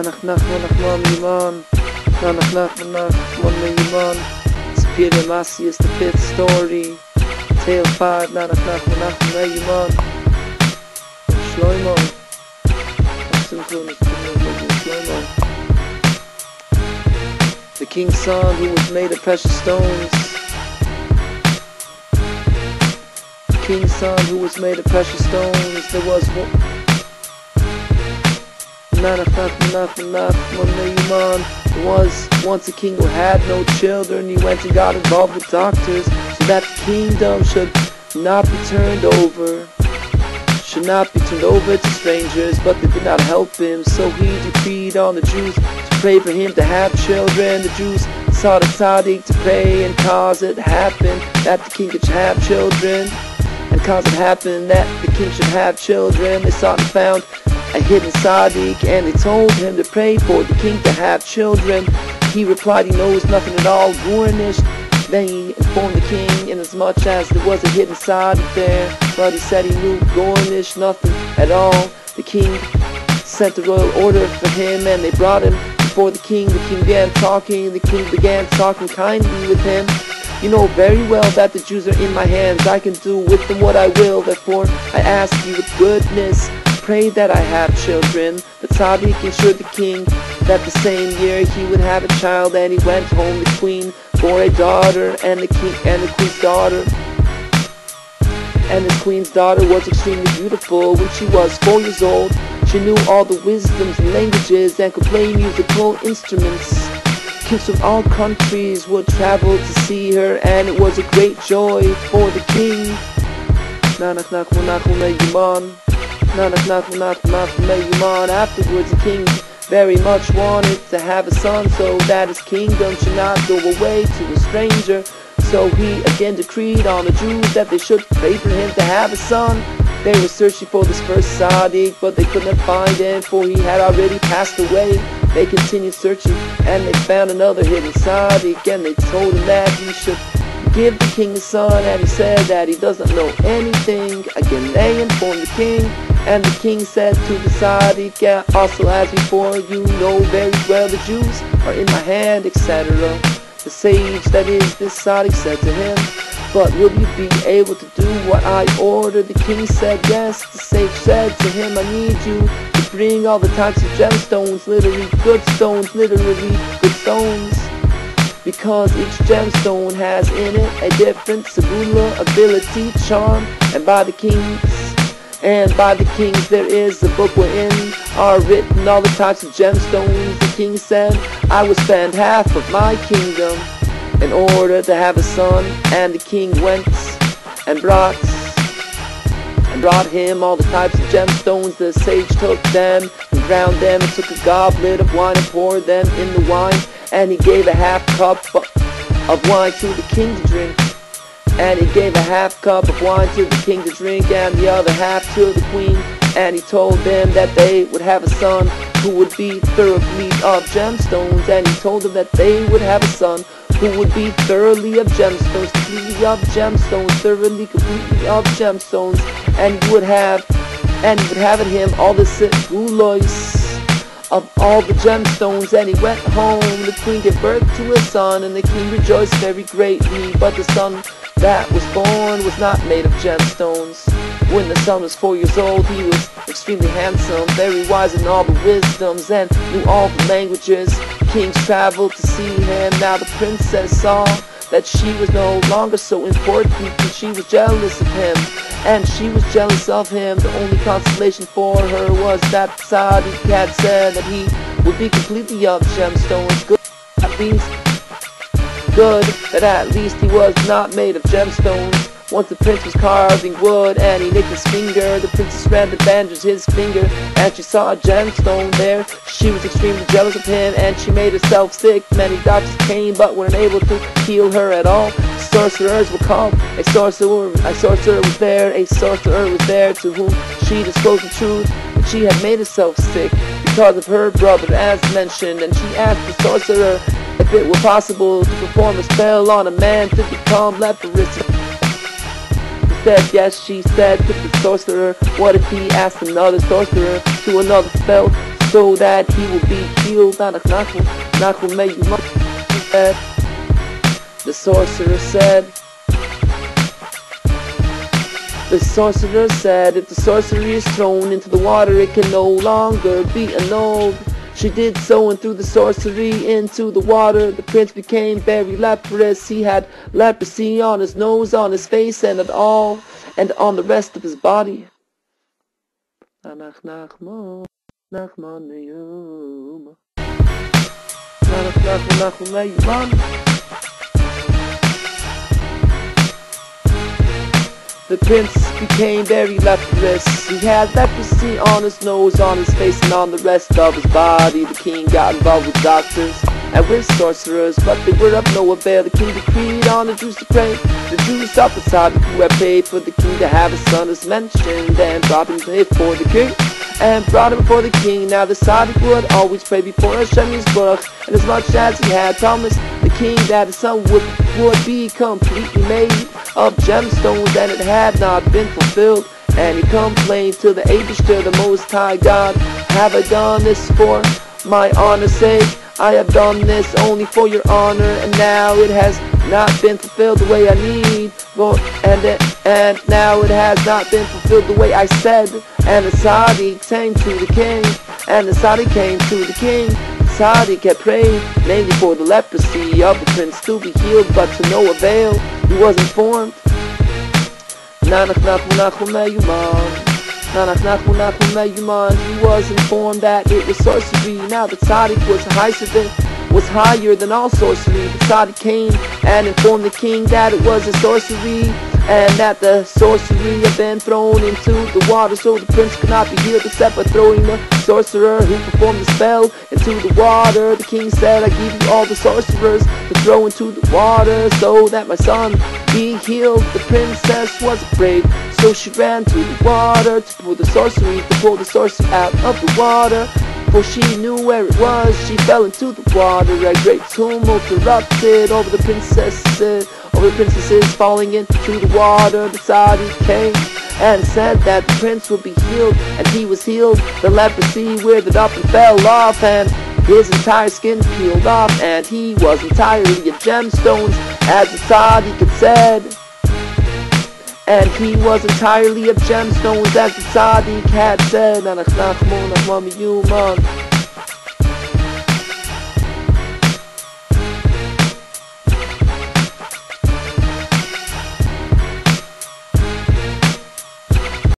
נחמן ממנו, נחמן ממנו, sipurei masios, the fifth story, tale 5, נחמן ממנו, Shlomo, the king's son who was made of precious stones. The king's son who was made of precious stones. There was one. There was once a king who had no children. He went and got involved with doctors so that the kingdom should not be turned over. Should not be turned over to strangers, but they did not help him. So he decreed on the Jews to pray for him to have children. The Jews sought a tzaddik to pray and cause it happen that the king should have children. And cause it happen that the king should have children. They sought and found a hidden tzaddik, and they told him to pray for the king to have children. He replied he knows nothing at all, garnished. Then he informed the king inasmuch as there was a hidden tzaddik there, but he said he knew garnished nothing at all. The king sent a royal order for him, and they brought him before the king. The king began talking. The king began talking kindly with him. You know very well that the Jews are in my hands. I can do with them what I will. Therefore I ask you with goodness, pray that I have children. The tzaddik assured the king that the same year he would have a child, and he went home. The queen bore a daughter, and the queen's daughter. And the queen's daughter was extremely beautiful. When she was 4 years old, she knew all the wisdoms and languages and could play musical instruments. Kings from all countries would travel to see her, and it was a great joy for the king. Afterwards the king very much wanted to have a son, so that his kingdom should not go away to a stranger. So he again decreed on the Jews that they should pray for him to have a son. They were searching for this first tzaddik, but they could not find him, for he had already passed away. They continued searching, and they found another hidden tzaddik, and they told him that he should give the king a son, and he said that he doesn't know anything. Again they informed the king, and the king said to the tzaddik, also as before, you know very well the Jews are in my hand, etc. The sage, that is this tzaddik, said to him, but will you be able to do what I order? The king said yes. The sage said to him, I need you to bring all the types of gemstones, literally good stones, because each gemstone has in it a different segula, ability, charm, and by the kings there is a book wherein are written all the types of gemstones. The king said, I will spend half of my kingdom in order to have a son. And the king went and brought him all the types of gemstones. The sage took them and ground them and took a goblet of wine and poured them in the wine, and he gave a half cup of wine to the king to drink. And he gave a half cup of wine to the king to drink, and the other half to the queen. And he told them that they would have a son who would be thoroughly of gemstones. And he told them that they would have a son who would be thoroughly of gemstones, completely of gemstones, thoroughly, completely of gemstones. And he would have in him all the segulos of all the gemstones. And he went home. The queen gave birth to a son, and the king rejoiced very greatly. But the son that was born was not made of gemstones. When the son was 4 years old, he was extremely handsome, very wise in all the wisdoms, and knew all the languages. Kings traveled to see him. Now the princess saw that she was no longer so important, and she was jealous of him. And she was jealous of him. The only consolation for her was that tzaddik had said that he would be completely of gemstones. Good that at least he was not made of gemstones. Once the prince was carving wood, and he nicked his finger. The princess ran to bandage his finger, and she saw a gemstone there. She was extremely jealous of him, and she made herself sick. Many doctors came, but were unable to heal her at all. Sorcerers were called. A sorcerer was there to whom she disclosed the truth that she had made herself sick because of her brother, as mentioned. And she asked the sorcerer if it were possible to perform a spell on a man to become leprous. Said yes, she said to the sorcerer. What if he asked another sorcerer to another spell so that he will be healed. נחמן ממנו said. The sorcerer said, if the sorcery is thrown into the water, it can no longer be annulled. She did so, and threw the sorcery into the water. The prince became very leprous. He had leprosy on his nose, on his face, and on the rest of his body. The prince became very leprous. He had leprosy on his nose, on his face, and on the rest of his body. The king got involved with doctors and with sorcerers, but they were of no avail. The king decreed on the Jews to pray. The Jews up inside who had prayed for the king to have a son as mentioned, and brought him before the king. Now the Tzaddik would always pray before Hashem Yisborach, and as much as he had promised the king that his son would be completely made of gemstones, and it had not been fulfilled. And he complained to the Abishter, the Most High God, have I done this for my honor's sake? I have done this only for your honor, and now it has not been fulfilled the way I need, and now it has not been fulfilled the way I said. And the Tzaddik came to the king, The Tzaddik had prayed mainly for the leprosy of the prince to be healed, but to no avail. He was informed. He was informed that it was sorcery. Now the Tzaddik was higher than all sorcery. The Tzaddik came and informed the king that it was a sorcery, and that the sorcery had been thrown into the water, so the prince could not be healed except by throwing the sorcerer who performed the spell into the water. The king said, I give you all the sorcerers to throw into the water so that my son be healed. The princess was afraid, so she ran to the water to pull the sorcery out of the water. For she knew where it was, she fell into the water. A great tumult erupted over the princesses falling into the water. The Tzaddik came and said that the prince would be healed, and he was healed. The leprosy withered up and fell off, and his entire skin peeled off, and he was entirely of gemstones, as the Tzaddik had said. And he was entirely of gemstones, as the Tzaddik had said.